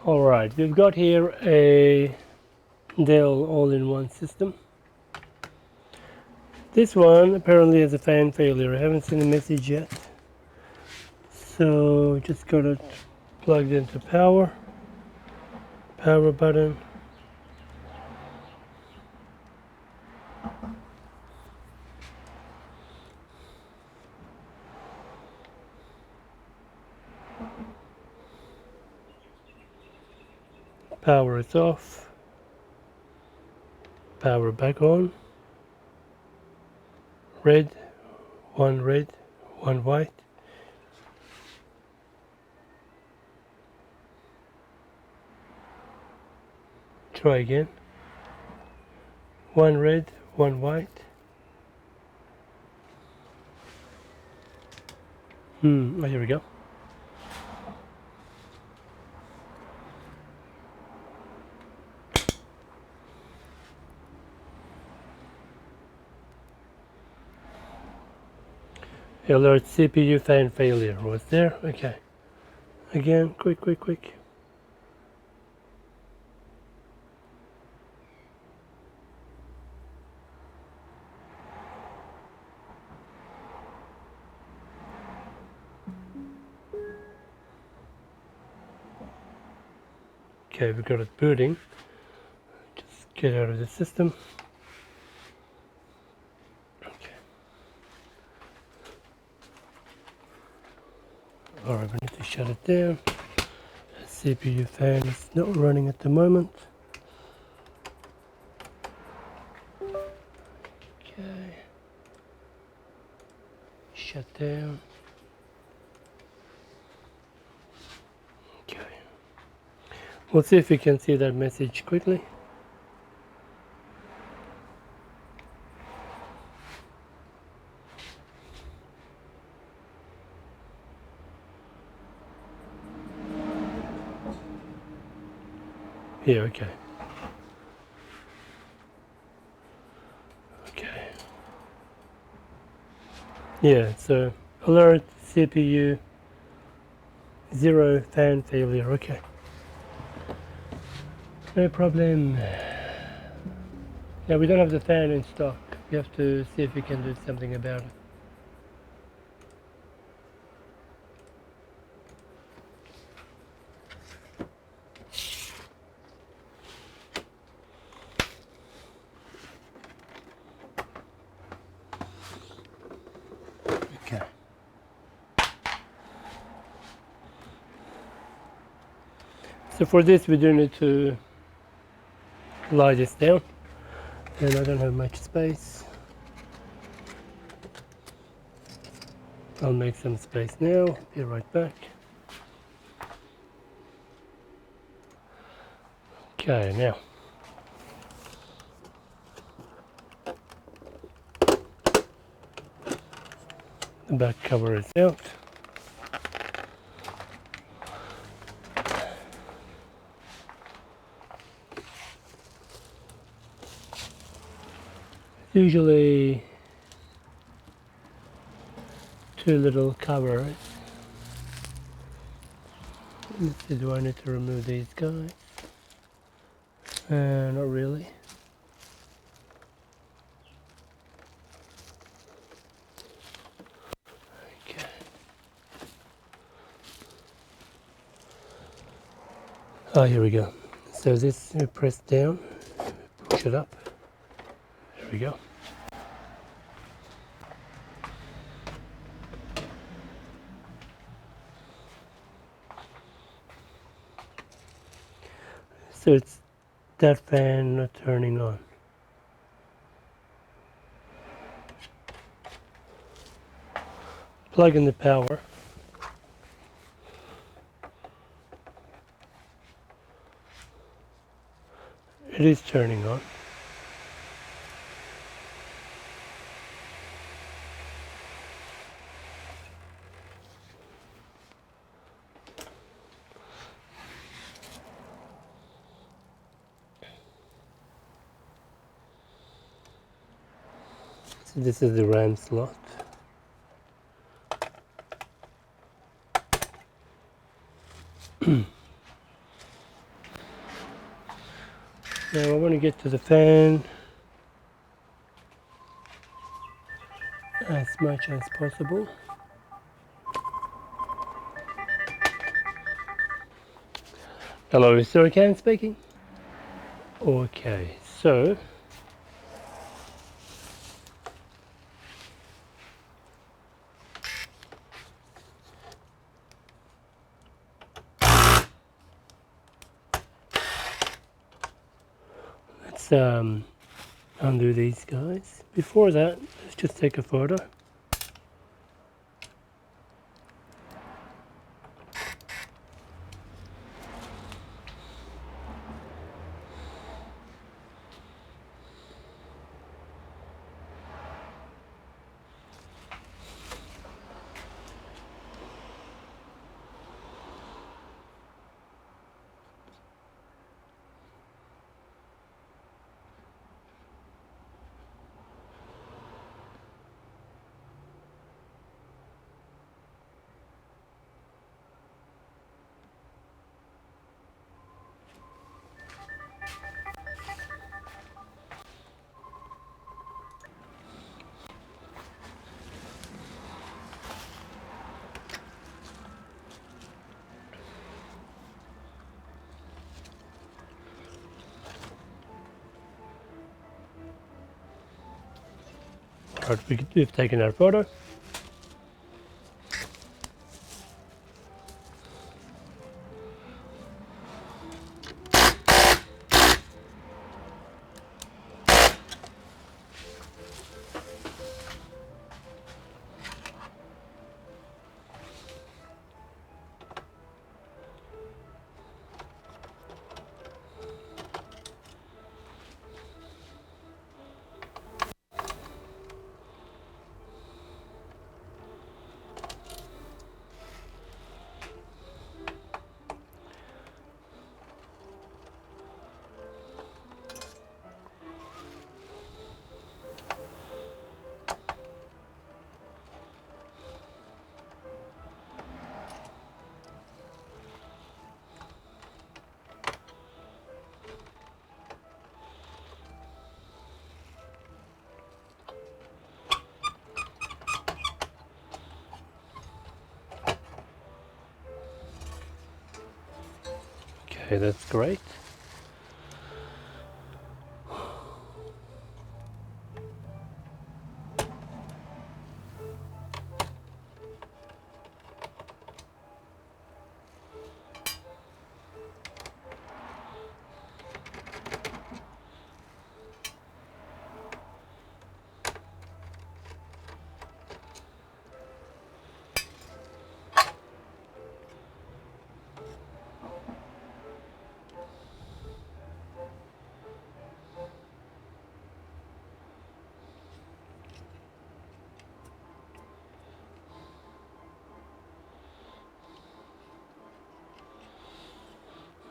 Alright, we've got here a Dell all-in-one system. This one apparently has a fan failure. I haven't seen a message yet. So just got it plugged into power button. Power is off. Power back on. Red, one white. Try again. One red, one white. Oh, here we go. Alert CPU fan failure. Was there? Okay. Again, quick. Okay, we got it booting. Just get out of the system. Okay. Alright, we need to shut it down. The CPU fan is not running at the moment. Okay. Shut down. Okay. We'll see if we can see that message quickly. Yeah, okay. Okay. Yeah, so alert CPU 0 fan failure. Okay. No problem. Now we don't have the fan in stock. We have to see if we can do something about it. Okay. So for this we do need to lie this down, and I don't have much space. I'll make some space now, be right back. Okay, now the back cover is out. Usually two little covers. Let's see, do I need to remove these guys? Not really. Okay. Oh, here we go. So this, you press down, push it up. There we go. So it's that fan not turning on. Plug in the power. It is turning on. So this is the RAM slot. Now I want to get to the fan as much as possible. Hello, is Surican speaking? Okay, so let's undo these guys. Before that, let's just take a photo. Alright, we've taken our photo. Okay, that's great.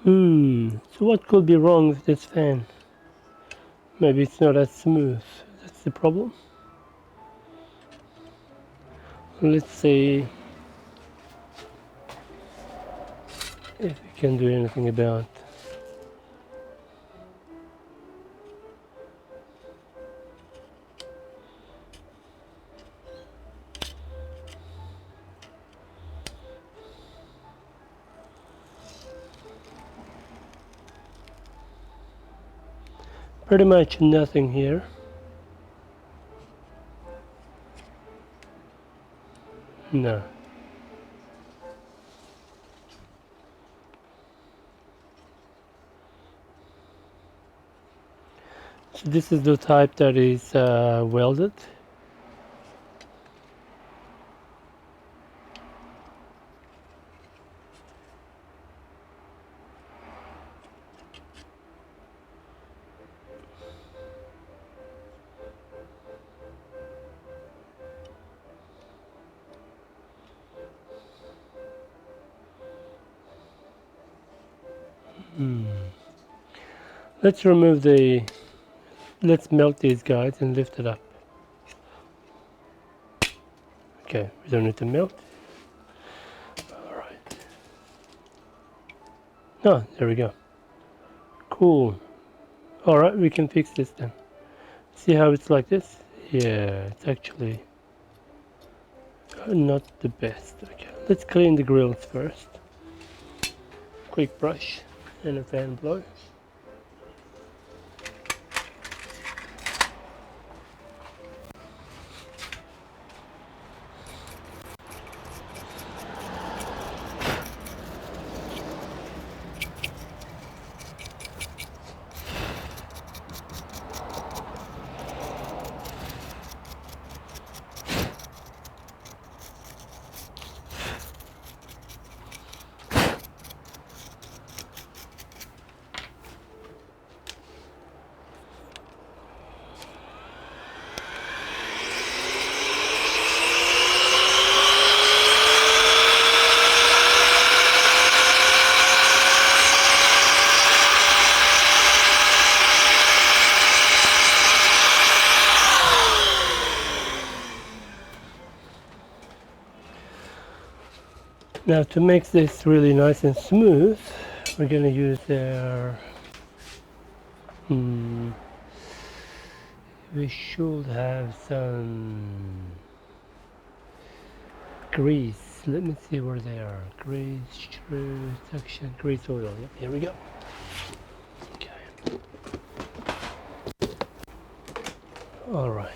So what could be wrong with this fan? Maybe it's not as smooth. That's the problem. Let's see if we can do anything about. Pretty much nothing here. No. So this is the type that is welded. Let's remove the, let's melt these guys and lift it up. Okay, we don't need to melt. Alright. Oh, there we go. Cool. Alright, we can fix this then. See how it's like this? Yeah, it's actually not the best. Okay, let's clean the grills first. Quick brush and a fan blow. Now to make this really nice and smooth, we're gonna use our we should have some grease. Let me see where they are. Grease, true, section, grease oil. Yep, here we go. Okay. All right.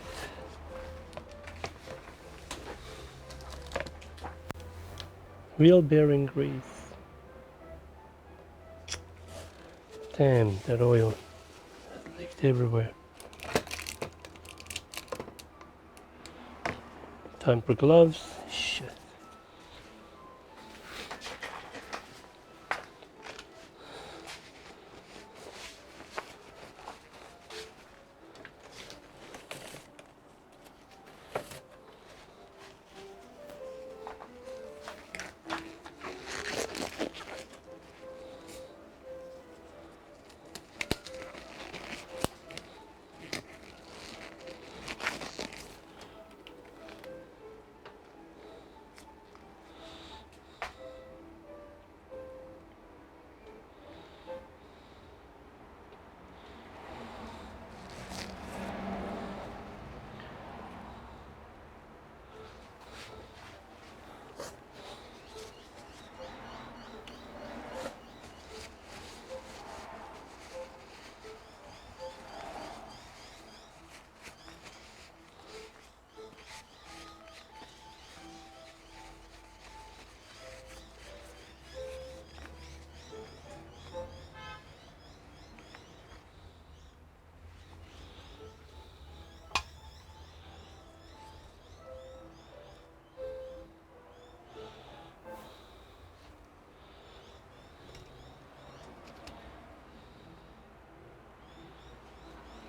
Wheel bearing grease. Damn, that oil has leaked everywhere. Time for gloves. Shit.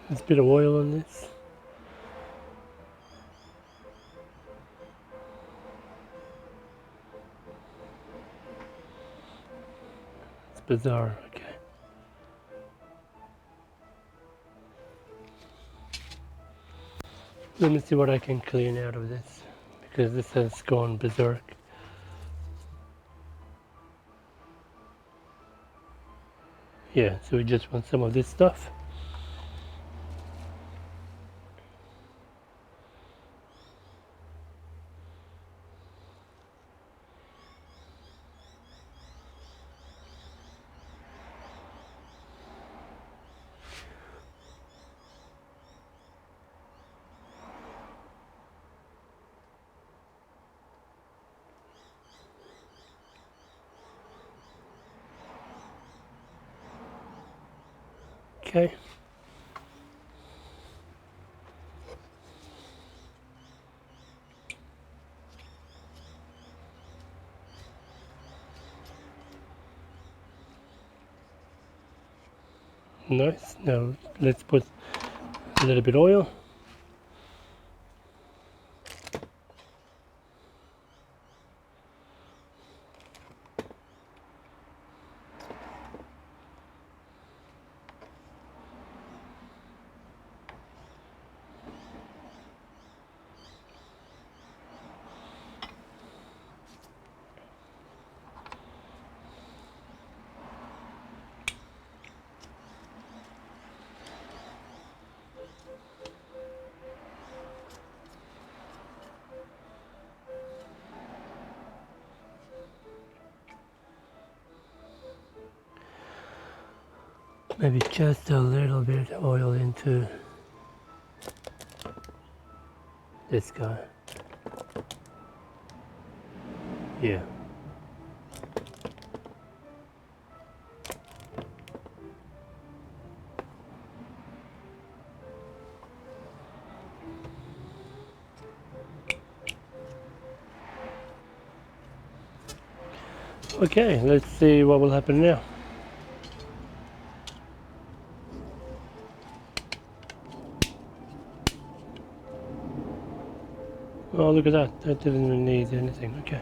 There's a bit of oil on this. It's bizarre. Okay. Let me see what I can clean out of this, because this has gone berserk. Yeah, so we just want some of this stuff. Okay. Nice. Now let's put a little bit oil. Maybe just a little bit oil into this guy. Yeah. Okay, let's see what will happen now. Oh, look at that. That didn't even need anything. Okay.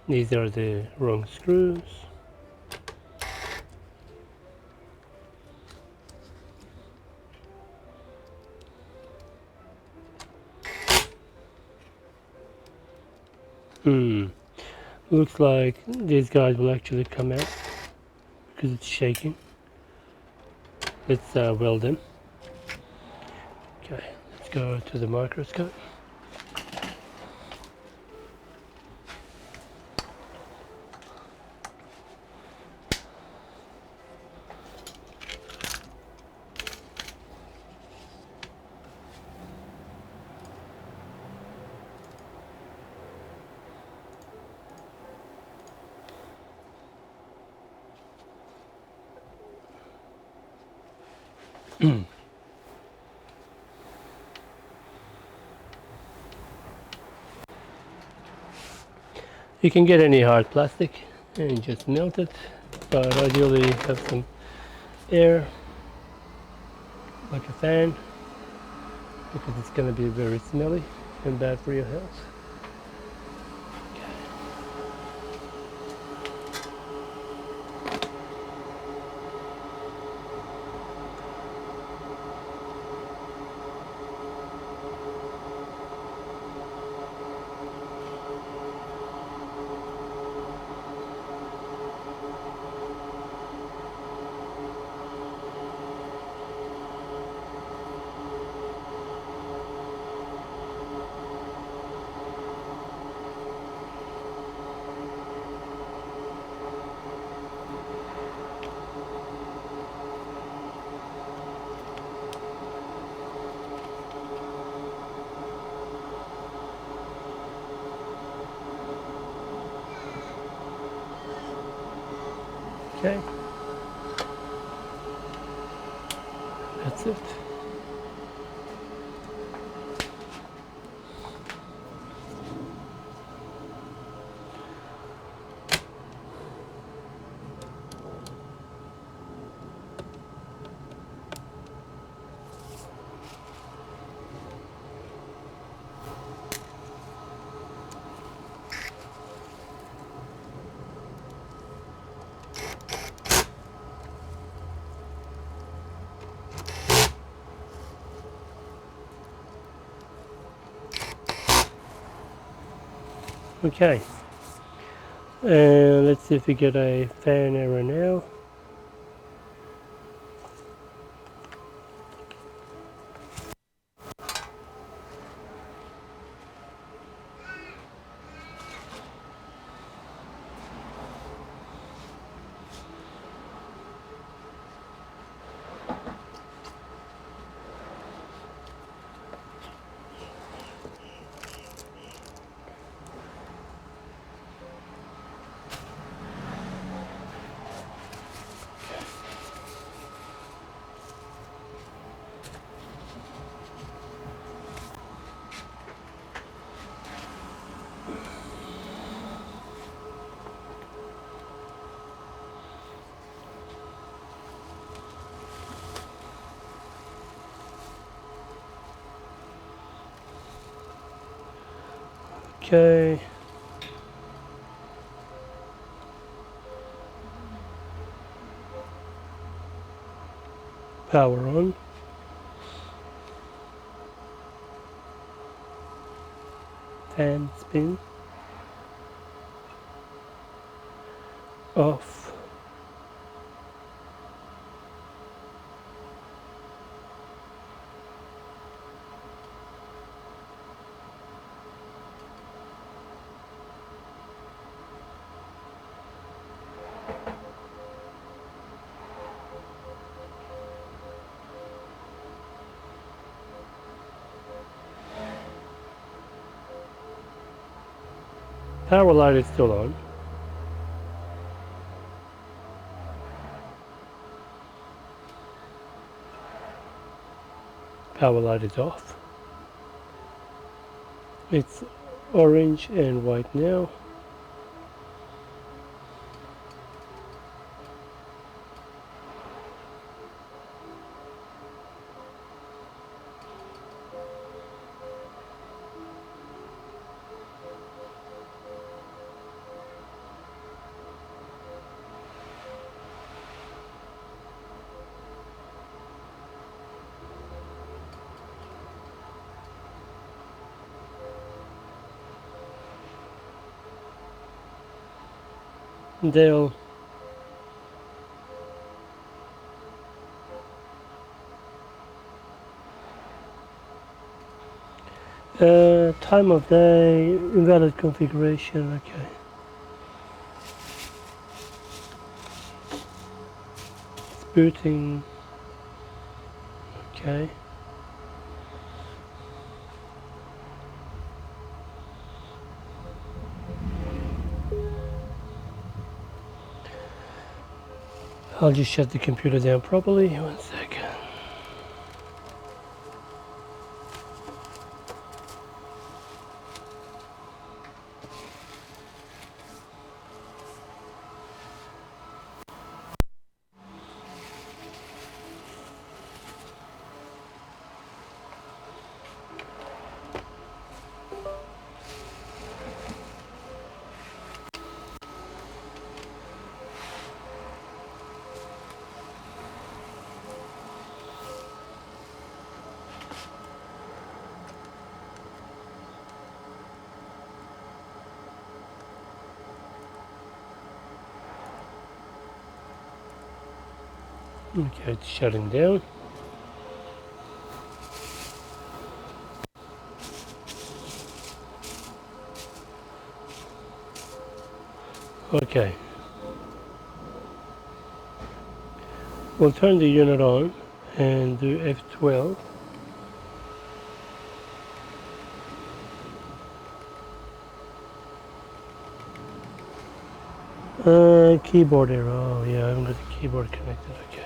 These are the wrong screws. Looks like these guys will actually come out because it's shaking. Let's weld them. Okay, let's go to the microscope. You can get any hard plastic and just melt it, but ideally have some air, like a fan, because it's going to be very smelly and bad for your health. Okay, that's it. Okay, and let's see if we get a fan error now. Okay. Power on. Fan spin. Off. Power light is still on. Power light is off. It's orange and white now. They'll time of day, invalid configuration, okay. It's booting, okay. I'll just shut the computer down properly, 1 second. Okay, it's shutting down. Okay. We'll turn the unit on and do F12. Keyboard error. Oh yeah, I haven't got the keyboard connected. Okay.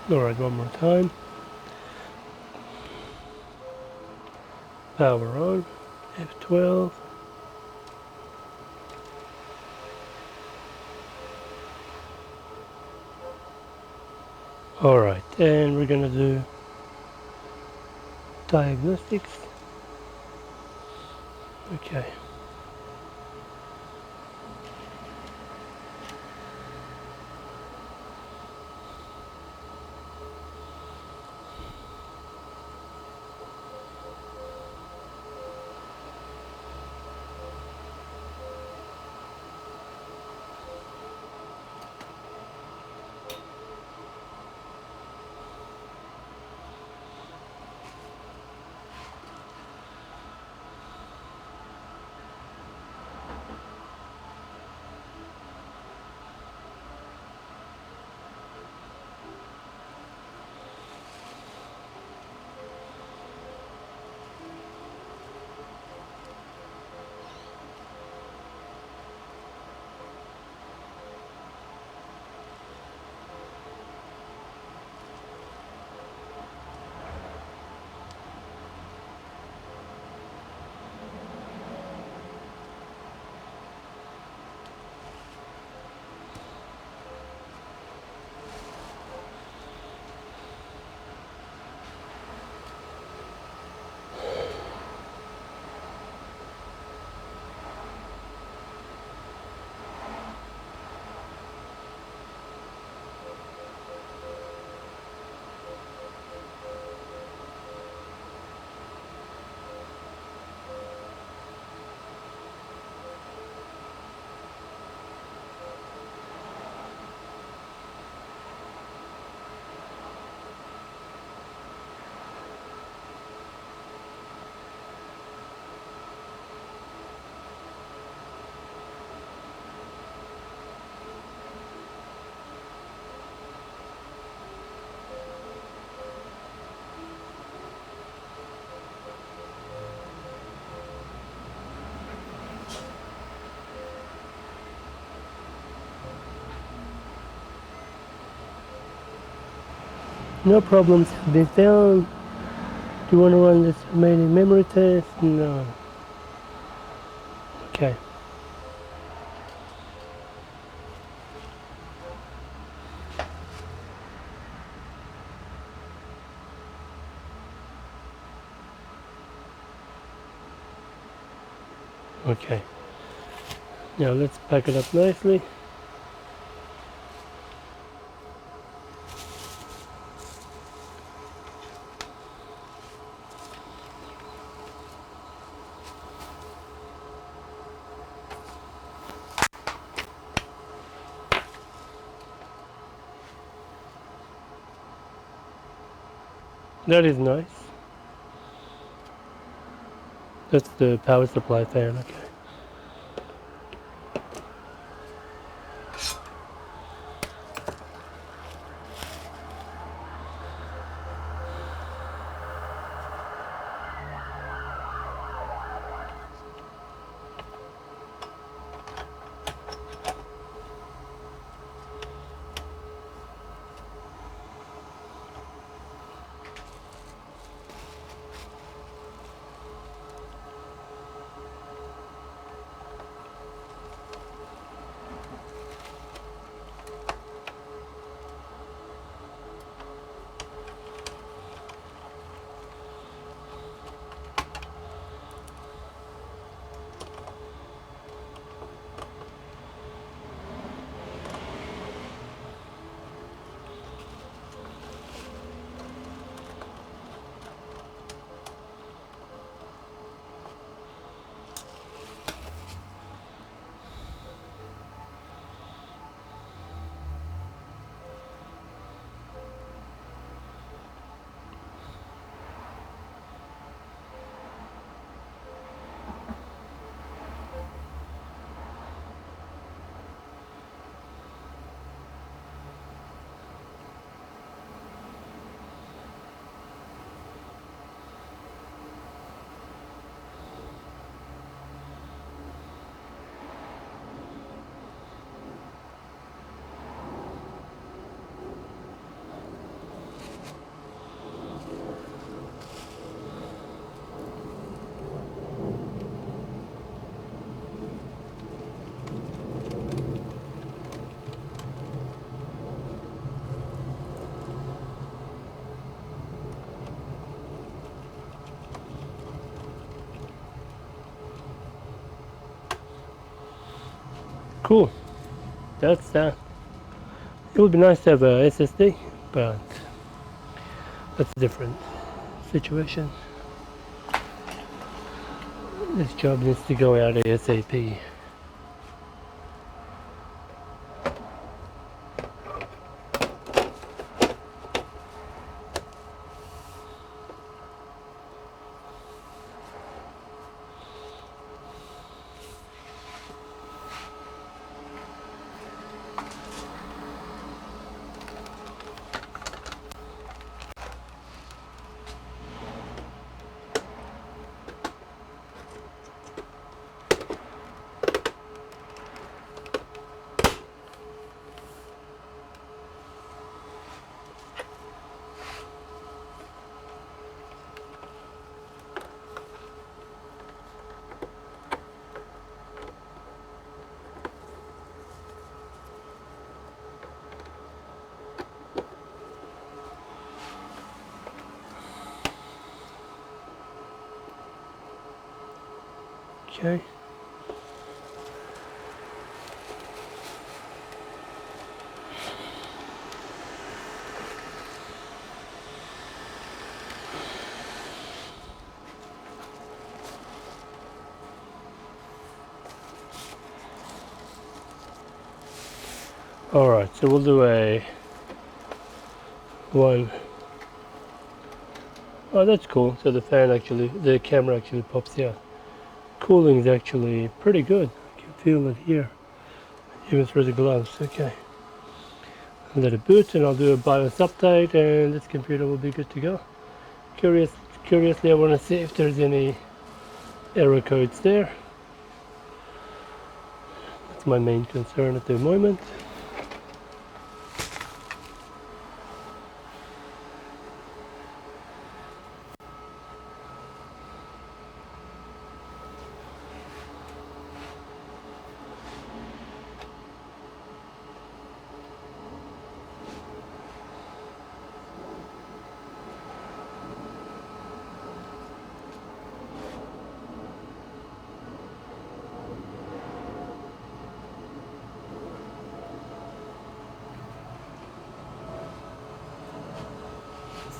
Alright, one more time. Power on. F12. Alright, and we're gonna do diagnostics. Okay. No problems have been found. Do you want to run this remaining memory test? No. Okay. Okay. Now let's pack it up nicely. That is nice. That's the power supply fan, okay. Cool. That's that. It would be nice to have a SSD, but that's a different situation. This job needs to go out ASAP. Okay. Alright, so we'll do a one. Oh, that's cool. So the the camera actually pops out. Cooling is actually pretty good. I can feel it here, even through the gloves. Okay. I'll let it boot and I'll do a BIOS update and this computer will be good to go. Curiously, I want to see if there's any error codes there. That's my main concern at the moment.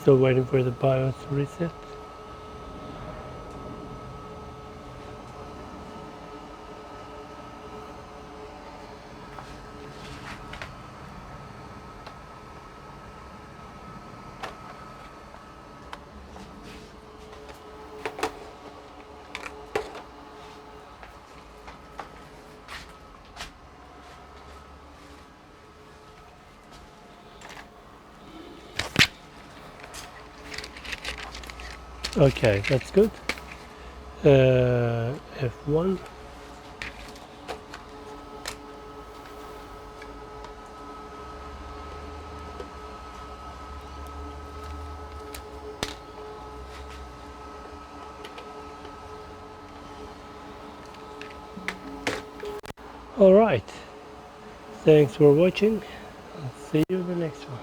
Still waiting for the BIOS to reset. Okay, that's good. F1. All right. Thanks for watching. I'll see you in the next one.